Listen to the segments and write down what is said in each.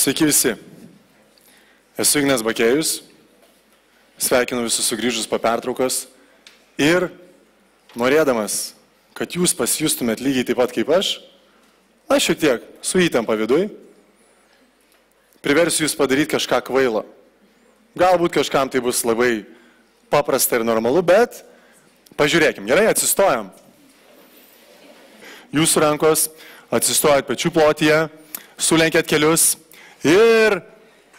Sveiki visi. Esu Ignas Bakėjus. Sveikinu visus sugrįžus po pertraukos. Ir norėdamas, kad jūs pasijustumėt lygiai taip pat kaip aš šiek tiek su įtampa viduj, priversiu jūs padaryti kažką kvailo. Galbūt kažkam tai bus labai paprasta ir normalu, bet pažiūrėkim. Gerai, atsistojam. Jūsų rankos atsistojat pečių plotyje, sulenkėt kelius ir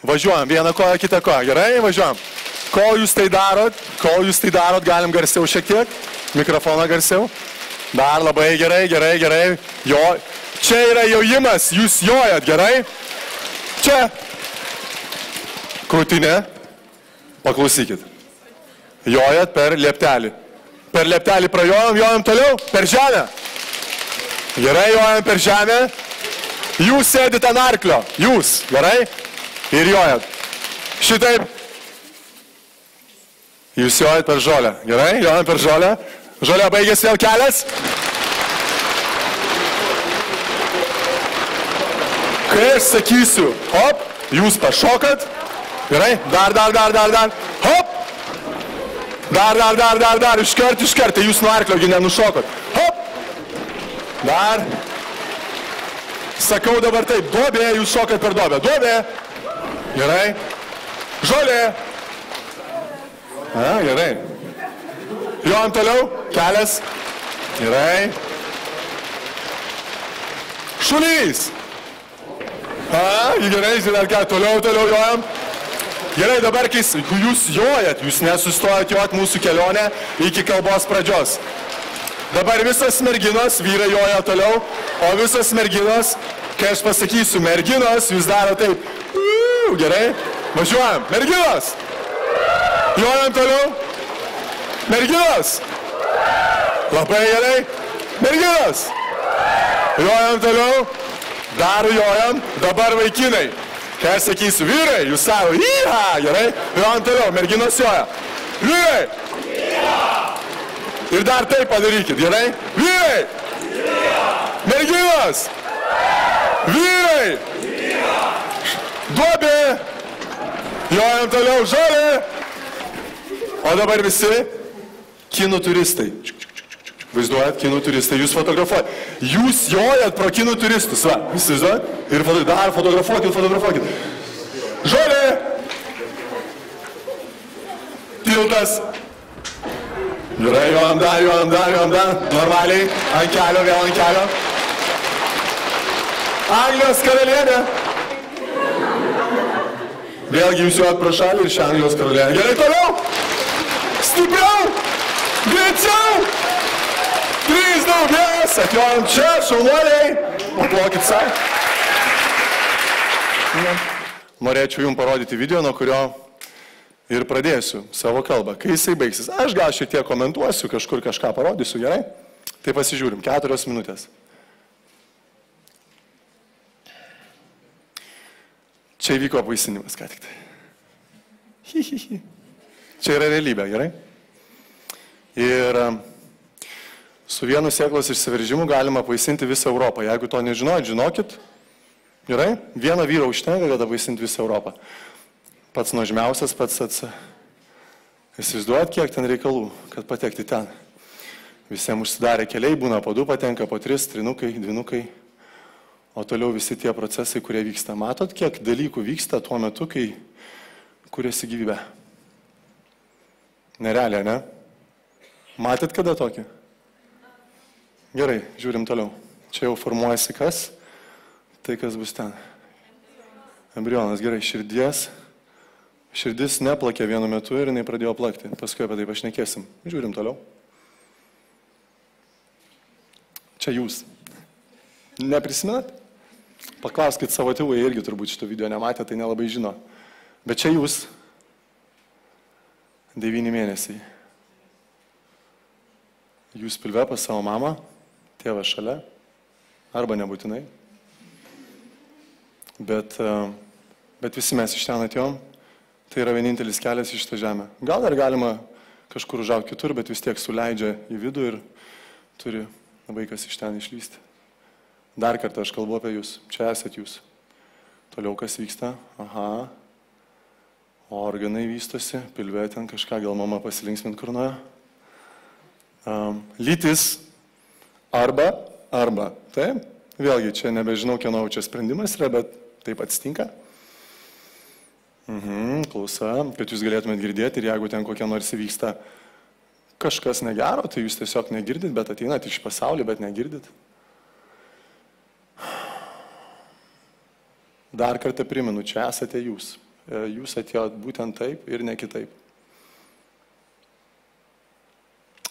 važiuojam. Vieną koją, kitą koją. Gerai, važiuojam. Kol jūs tai darot, galim garsiau šiek tiek. Mikrofoną garsiau. Dar labai gerai. Čia yra jojimas, jūs jojat, gerai? Čia. Krūtinė. Paklausykit. Jojat per lieptelį. Per lieptelį jojam toliau, per žemę. Gerai, jojam per žemę. Jūs sėdit ant arklio. Jūs, gerai? Ir jojat. Šitaip. Jūs jojat per žolę. Gerai, jojam per žolę. Žolė baigėsi vėl kelias. Kai aš sakysiu, hop, jūs pašokat. Gerai, dar. Hop. Dar. Iškart. Jūs nuo arklio nenušokot. Hop. Dar. Sakau dabar taip, duobė, jūs šokat per duobę. Duobė. Gerai. Žolė. Gerai. Jojam toliau. Kelias. Gerai. Šulys. Gerai, dar ką, toliau jojam. Gerai, dabar, kai jūs jojat, jūs nesustojat jojat mūsų kelionę iki kalbos pradžios. Dabar visos merginos, vyrai joja toliau, o visos merginos, kai aš pasakysiu merginos, jūs daro taip. Gerai, važiuojam. Merginos. Jojam toliau. Merginos. Labai gerai. Merginos. Jojam toliau. Dar jojam. Dabar vaikinai. Kai aš sakysiu vyrai, jūs savo. Gerai. Jojam toliau. Merginos joja. Vyrai. Ir dar taip padarykit. Gerai. Vyrai. Merginos. Vyrai. Duobė. Jojam toliau. Žolė. O dabar visi kinų turistai. Vaizduojat, kinų turistai, jūs fotografuojat. Jūs jojat pro kinų turistus, va, visi vaizduojat? Ir dar fotografuokit. Žolė! Tiltas. Gerai, jojam dar. Normaliai, ant kelio. Anglijos karalienė. Vėlgi jūs jojat pro šalį ir šią Anglijos karalienę. Gerai, toliau! Stipriau! Greičiau! 3, 2, 1, atjojam čia, šaunuoliai. Paplokit savo. Norėčiau jums parodyti video, nuo kurio ir pradėsiu savo kalbą. Kai jisai baigsis, aš gal šiek tiek komentuosiu, kažkur kažką parodysiu, gerai? Tai pasižiūrim, 4 minutės. Čia įvyko apvaisinimas, ką tik tai. Čia yra realybė, gerai? Ir su vienu sėklos išsiveržimu galima apvaisinti visą Europą. Jeigu to nežinojot, žinokit, gerai? Vieną vyrą užtenka, kad apvaisinti visą Europą. Pats nuožmiausias, įsivaizduojat, kiek ten reikalų, kad patekti ten. Visiems užsidarė keliai, būna po 2 patenka, po 3, trinukai, dvinukai. O toliau visi tie procesai, kurie vyksta. Matot, kiek dalykų vyksta tuo metu, kai kuriasi gyvybė. Nerealiai, ne? Matėt kada tokį? Gerai, žiūrim toliau. Čia jau formuojasi kas? Tai kas bus ten. Embrionas, gerai, širdis neplakė vienu metu ir jinai pradėjo plakti. Paskui apie tai pašnekėsim. Žiūrim toliau. Čia jūs. Neprisimenat? Paklauskit savo tėvų, jie irgi turbūt šito video nematė, tai nelabai žino. Bet čia jūs. 9 mėnesiai. Jūs pilve pas savo mamą, tėvas šalia, arba nebūtinai. Bet visi mes iš ten atėjom, tai yra vienintelis kelias į šitą žemę. Gal dar galima kažkur užaugti kitur, bet vis tiek suleidžia į vidų ir turi vaikas iš ten išlysti. Dar kartą aš kalbu apie jūs, čia esat jūs. Toliau kas vyksta? Aha. Organai vystosi, pilve ten kažką, gal mama pasilinksmint kur nuėjo. Lytis arba. Taip, vėlgi čia nebežinau, kieno čia sprendimas yra, bet taip atsitinka. Klausa, kad jūs galėtumėt girdėti ir jeigu ten kokia nors įvyksta kažkas negero, tai jūs tiesiog negirdit, bet ateinat iš pasaulio, bet negirdit. Dar kartą primenu, čia esate jūs. Jūs atėjot būtent taip ir ne kitaip.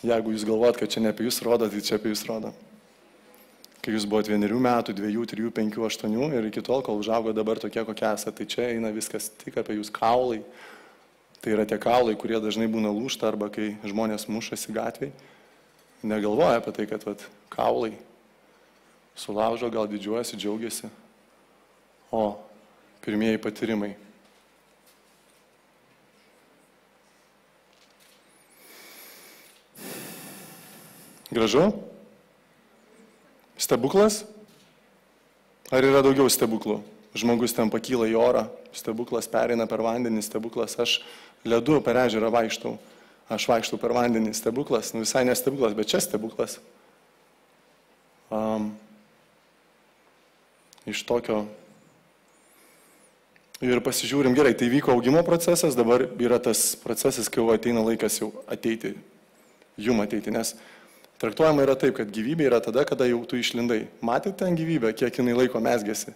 Jeigu jūs galvojat, kad čia ne apie jūs rodo, tai čia apie jūs rodo. Kai jūs buvote 1 metų, 2, 3, 5, 8 ir iki tol, kol užaugo dabar tokie, kokie esate, tai čia eina viskas tik apie jūs kaulai. Tai yra tie kaulai, kurie dažnai būna lūžta arba kai žmonės mušasi gatvėj. Negalvoja apie tai, kad kaulai sulaužo, gal didžiuojasi, džiaugiasi. O pirmieji patyrimai. Gražu? Stebuklas? Ar yra daugiau stebuklų? Žmogus ten pakyla į orą, stebuklas pereina per vandenį, stebuklas, aš ledu per ežerą vaikštau, aš vaikštau per vandenį, stebuklas, visai ne stebuklas, bet čia stebuklas. Iš tokio. Ir pasižiūrim, gerai, tai vyko augimo procesas, dabar yra tas procesas, kai jau ateina laikas jau ateiti, jum ateiti, nes traktuojama yra taip, kad gyvybė yra tada, kada jau tu išlindai. Matėte ten gyvybę, kiek jinai laiko mesgėsi.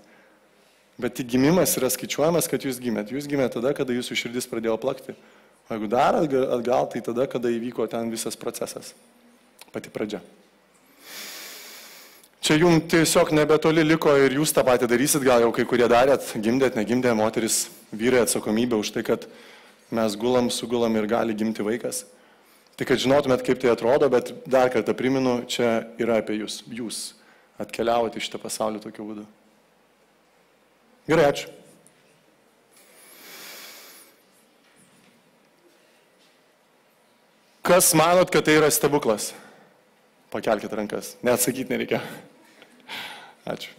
Bet tik gimimas yra skaičiuojamas, kad jūs gimėt. Jūs gimėt tada, kada jūsų širdis pradėjo plakti. O jeigu dar atgal, tai tada, kada įvyko ten visas procesas. Pati pradžia. Čia jums tiesiog nebetoli liko ir jūs tą patį darysit, gal jau kai kurie darėt, gimdėt, negimdė, moteris, vyrai atsakomybė už tai, kad mes gulam, sugulam ir gali gimti vaikas. Tai kad žinotumėt, kaip tai atrodo, bet dar kartą priminu, čia yra apie jūs. Jūs atkeliavote iš šitą pasaulį tokiu būdu. Gerai, ačiū. Kas manot, kad tai yra stebuklas? Pakelkite rankas. Neatsakyti nereikia. Ačiū.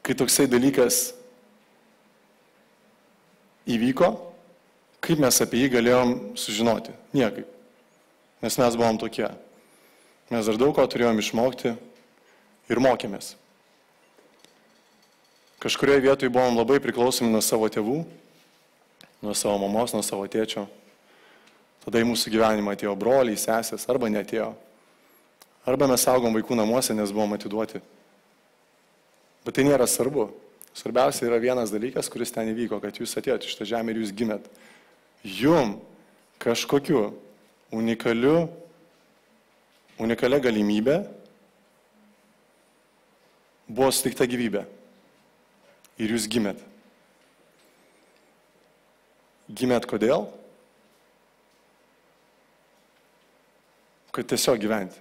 Kai toksai dalykas įvyko, kaip mes apie jį galėjom sužinoti? Niekaip. Nes mes buvom tokie. Mes dar daug ko turėjom išmokti ir mokėmės. Kažkurioje vietoje buvom labai priklausomi nuo savo tėvų, nuo savo mamos, nuo savo tėčio. Tada į mūsų gyvenimą atėjo broliai, sesės, arba neatėjo. Arba mes augom vaikų namuose, nes buvom atiduoti. Bet tai nėra svarbu. Svarbiausia yra vienas dalykas, kuris ten įvyko, kad jūs atėjote iš tą žemę ir jūs gimėt. Jum kažkokiu unikalia galimybė buvo suteikta gyvybė. Ir jūs gimėt. Gimėt kodėl? Kad tiesiog gyventi.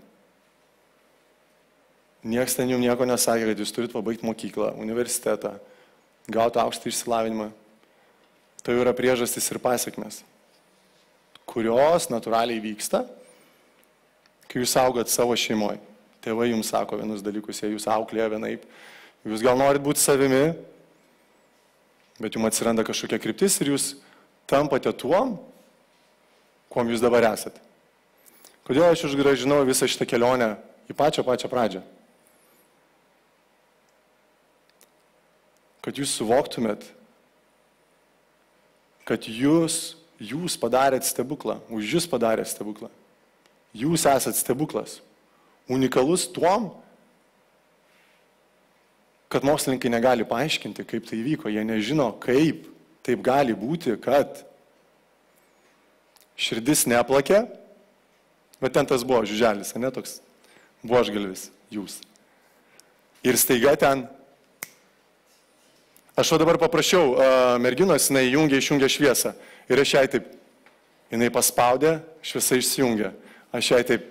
Niekas ten jums nieko nesakė, kad jūs turit pabaigti mokyklą, universitetą, gauti aukštą išsilavinimą. Tai yra priežastis ir pasiekmes, kurios natūraliai vyksta, kai jūs augat savo šeimoje. Tėvai jums sako vienus dalykus, jie jūs auklėja vienaip. Jūs gal norit būti savimi, bet jums atsiranda kažkokia kryptis ir jūs tampate tuom, kuom jūs dabar esate. Kodėl aš užgražinau visą šitą kelionę į pačią pradžią? Kad jūs suvoktumėt, kad jūs padarėt stebuklą, už jūs padarėt stebuklą. Jūs esat stebuklas. Unikalus tuom, kad mokslininkai negali paaiškinti, kaip tai įvyko. Jie nežino, kaip taip gali būti, kad širdis neplakė, bet ten tas buvo žiuželis, ne toks buožgalvis, jūs. Ir staiga ten, aš dabar paprašiau merginos, jinai išjungė šviesą. Ir aš jai taip, jinai paspaudė, šviesa išsijungė. Aš jai taip,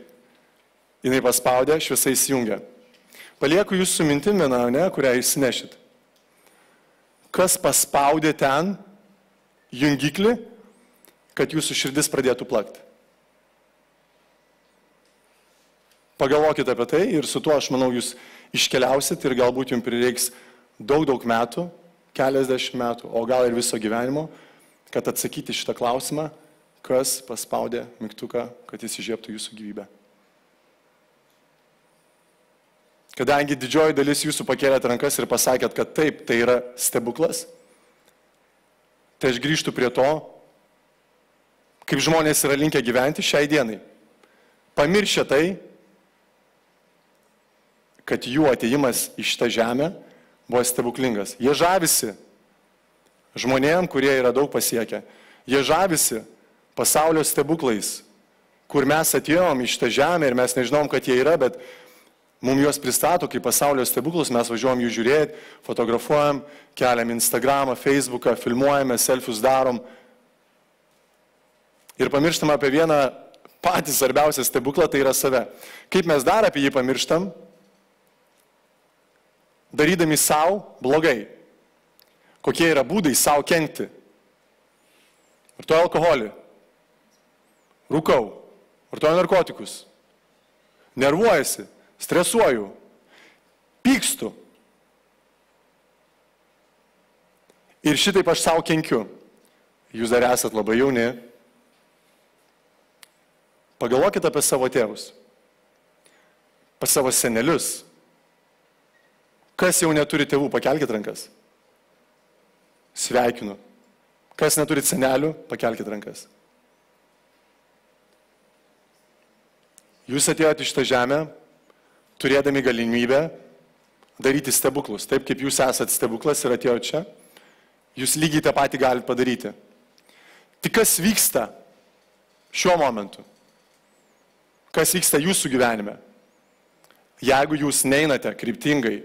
jinai paspaudė, šviesa išsijungė. Palieku jūsų mintimį, kurią išsinešit. Kas paspaudė ten jungiklį, kad jūsų širdis pradėtų plakti? Pagalvokite apie tai ir su tuo, aš manau, jūs iškeliausit ir galbūt jums prireiks daug metų, keliasdešimt metų, o gal ir viso gyvenimo, kad atsakyti šitą klausimą, kas paspaudė mygtuką, kad jis įžiebtų jūsų gyvybę. Kadangi didžioji dalis jūsų pakėlėt rankas ir pasakėt, kad taip, tai yra stebuklas, tai aš grįžtu prie to, kaip žmonės yra linkę gyventi šiai dienai. Pamiršę tai, kad jų atėjimas į šitą žemę buvo stebuklingas. Jie žavisi žmonėm, kurie yra daug pasiekę. Jie žavisi pasaulio stebuklais, kur mes atėjom į šitą žemę ir mes nežinom, kad jie yra, bet mums juos pristato kaip pasaulio stebuklus, mes važiuojam jų žiūrėti, fotografuojam, keliam Instagramą, Facebooką, filmuojame, selfius darom. Ir pamirštam apie vieną patį svarbiausią stebuklą, tai yra save. Kaip mes dar apie jį pamirštam? Darydami savo blogai. Kokie yra būdai savo kenkti? Vartoju alkoholį, rūkau, vartoju narkotikus, nervuojasi, stresuoju, pykstu. Ir šitaip aš savo kenkiu. Jūs dar esat labai jauni. Pagalvokite apie savo tėvus, apie savo senelius. Kas jau neturi tėvų, pakelkite rankas. Sveikinu. Kas neturit senelių, pakelkite rankas. Jūs atėjote į šitą žemę, turėdami galimybę daryti stebuklus. Taip kaip jūs esate stebuklas ir atėjote čia, jūs lygiai tą patį galite padaryti. Tik kas vyksta šiuo momentu? Kas vyksta jūsų gyvenime? Jeigu jūs neinate kryptingai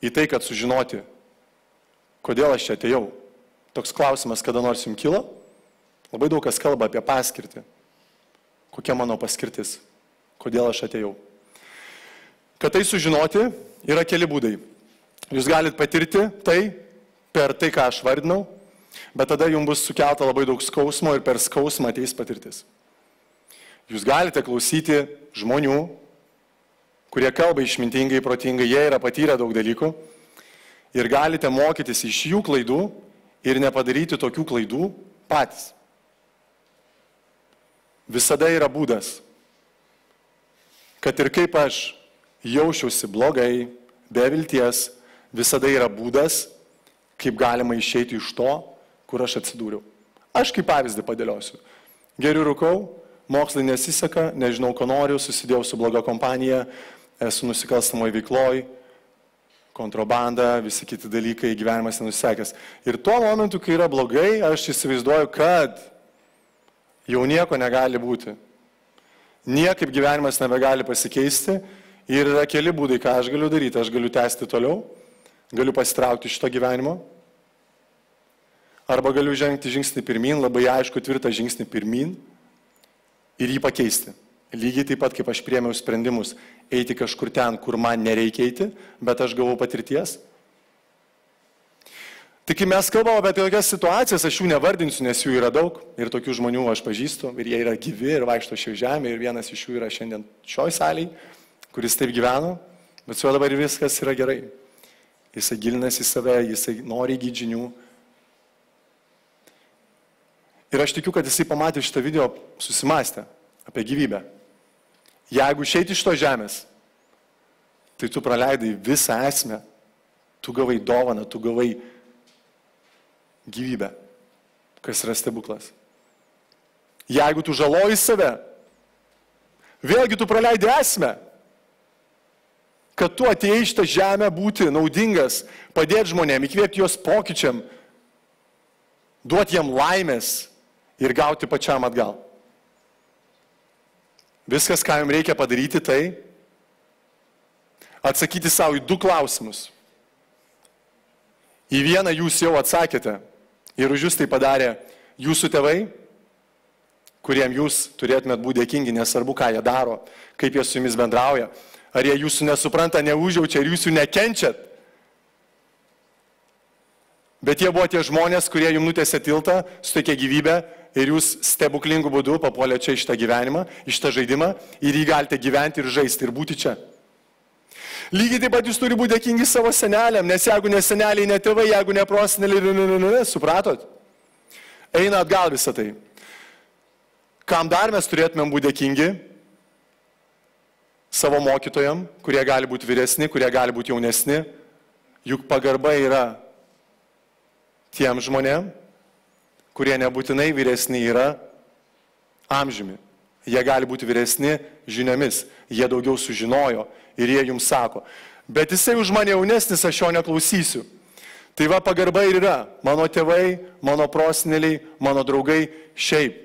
į tai, kad sužinoti, kodėl aš čia atėjau. Toks klausimas, kada nors jums kilo? Labai daug kas kalba apie paskirtį. Kokia mano paskirtis? Kodėl aš atėjau? Kad tai sužinoti, yra keli būdai. Jūs galite patirti tai per tai, ką aš vardinau, bet tada jums bus sukelta labai daug skausmo ir per skausmą ateis patirtis. Jūs galite klausyti žmonių, kurie kalba išmintingai, protingai, jie yra patyrę daug dalykų ir galite mokytis iš jų klaidų ir nepadaryti tokių klaidų patys. Visada yra būdas, kad ir kaip aš jaučiausi blogai, be vilties, visada yra būdas, kaip galima išeiti iš to, kur aš atsidūriau. Aš kaip pavyzdį padėliosiu. Geriu rūkau, mokslai nesiseka, nežinau, ko noriu, susidėjau su bloga kompanija, esu nusikalstamoj veikloj, kontrabanda, visi kiti dalykai, gyvenimas nenusekęs. Ir tuo momentu, kai yra blogai, aš įsivaizduoju, kad jau nieko negali būti. Niekaip gyvenimas nebegali pasikeisti ir yra keli būdai, ką aš galiu daryti. Aš galiu tęsti toliau, galiu pasitraukti iš to gyvenimo, arba galiu žengti žingsnį pirmin, labai aišku, tvirtą žingsnį pirmin ir jį pakeisti. Lygiai taip pat, kaip aš priėmiau sprendimus eiti kažkur ten, kur man nereikia eiti, bet aš gavau patirties. Tik kai mes kalbame apie tokias situacijas, aš jų nevardinsiu, nes jų yra daug ir tokių žmonių aš pažįstu ir jie yra gyvi ir vaikšto šioje žemėje ir vienas iš jų yra šiandien šioj salėj, kuris taip gyveno, bet su juo dabar viskas yra gerai. Jisai gilinasi į save, jisai nori įgyti žinių. Ir aš tikiu, kad jisai pamatė šitą video, susimastė apie gyvybę. Jeigu išeiti iš to žemės, tai tu praleidai visą esmę, tu gavai dovaną, tu gavai gyvybę, kas yra stebuklas. Jeigu tu žaloji save, vėlgi tu praleidai esmę, kad tu atėjai iš tą žemę būti naudingas, padėti žmonėm, įkvėpti juos pokyčiam, duoti jam laimės ir gauti pačiam atgal. Viskas, ką jums reikia padaryti, tai atsakyti savo į 2 klausimus. Į vieną jūs jau atsakėte ir už jūs tai padarė jūsų tėvai, kuriem jūs turėtumėt būti dėkingi, nesvarbu, ką jie daro, kaip jie su jumis bendrauja, ar jie jūsų nesupranta, neužjaučia ir jūs jų nekenčiat. Bet jie buvo tie žmonės, kurie jums nutėsė tiltą, suteikė gyvybę ir jūs stebuklingų būdų papuolė čia į šitą gyvenimą, į šitą žaidimą ir jį galite gyventi ir žaisti ir būti čia. Lygiai taip pat jūs turi būti dėkingi savo seneliam, nes jeigu ne seneliai, ne tėvai, jeigu ne proseneliai, supratot? Eina atgal visą tai. Kam dar mes turėtumėm būti dėkingi? Savo mokytojam, kurie gali būti vyresni, kurie gali būti jaunesni. Juk pagarba yra tiem žmonėm, kurie nebūtinai vyresni yra amžiumi. Jie gali būti vyresni žiniomis, jie daugiau sužinojo ir jie jums sako. Bet jisai už mane jaunesnis, aš jo neklausysiu. Tai va pagarba ir yra. Mano tėvai, mano proseneliai, mano draugai, šiaip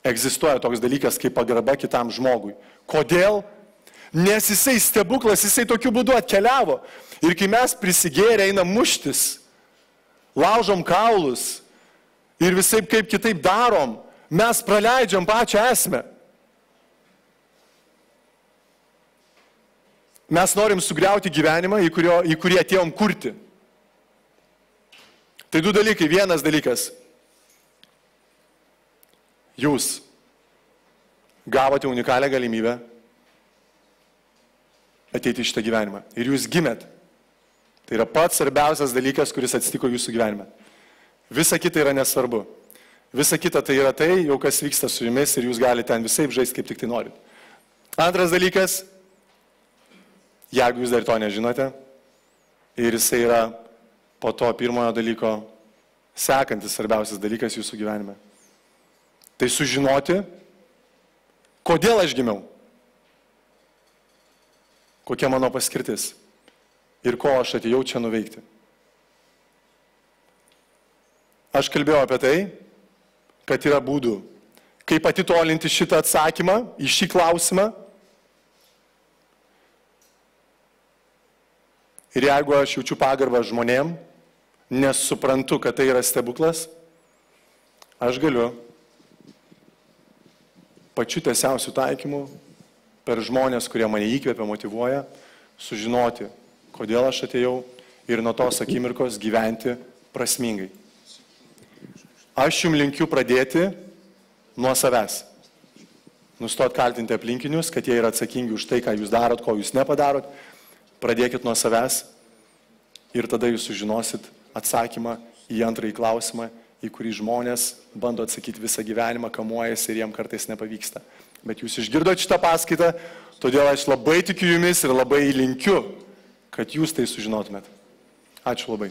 egzistuoja toks dalykas kaip pagarba kitam žmogui. Kodėl? Nes jisai stebuklas, jisai tokiu būdu atkeliavo. Ir kai mes prisigėrę einam muštis, laužom kaulus ir visai kaip kitaip darom, mes praleidžiam pačią esmę. Mes norim sugriauti gyvenimą, į kurį atėjom kurti. Tai du dalykai. Vienas dalykas. Jūs gavote unikalią galimybę ateiti į šitą gyvenimą. Ir jūs gimėt. Tai yra pats svarbiausias dalykas, kuris atsitiko jūsų gyvenime. Visa kita yra nesvarbu. Visa kita tai yra tai, jau kas vyksta su jumis ir jūs galite ten visai žaisti, kaip tik tai norit. Antras dalykas, jeigu jūs dar to nežinote, ir jisai yra po to pirmojo dalyko sekantis svarbiausias dalykas jūsų gyvenime. Tai sužinoti, kodėl aš gimiau, kokia mano paskirtis ir ko aš atėjau čia nuveikti. Aš kalbėjau apie tai, kad yra būdų, kaip atitolinti šitą atsakymą į šį klausimą. Ir jeigu aš jaučiu pagarbą žmonėm, nes suprantu, kad tai yra stebuklas, aš galiu pačiu tiesiausiu taikymu per žmonės, kurie mane įkvepia, motyvuoja, sužinoti, kodėl aš atėjau ir nuo tos akimirkos gyventi prasmingai. Aš jums linkiu pradėti nuo savęs. Nustot kaltinti aplinkinius, kad jie yra atsakingi už tai, ką jūs darot, ko jūs nepadarot. Pradėkit nuo savęs ir tada jūs sužinosit atsakymą į antrąjį klausimą, į kurį žmonės bando atsakyti visą gyvenimą, kamuojasi ir jiem kartais nepavyksta. Bet jūs išgirdot šitą paskaitą, todėl aš labai tikiu jumis ir labai linkiu, kad jūs tai sužinotumėt. Ačiū labai.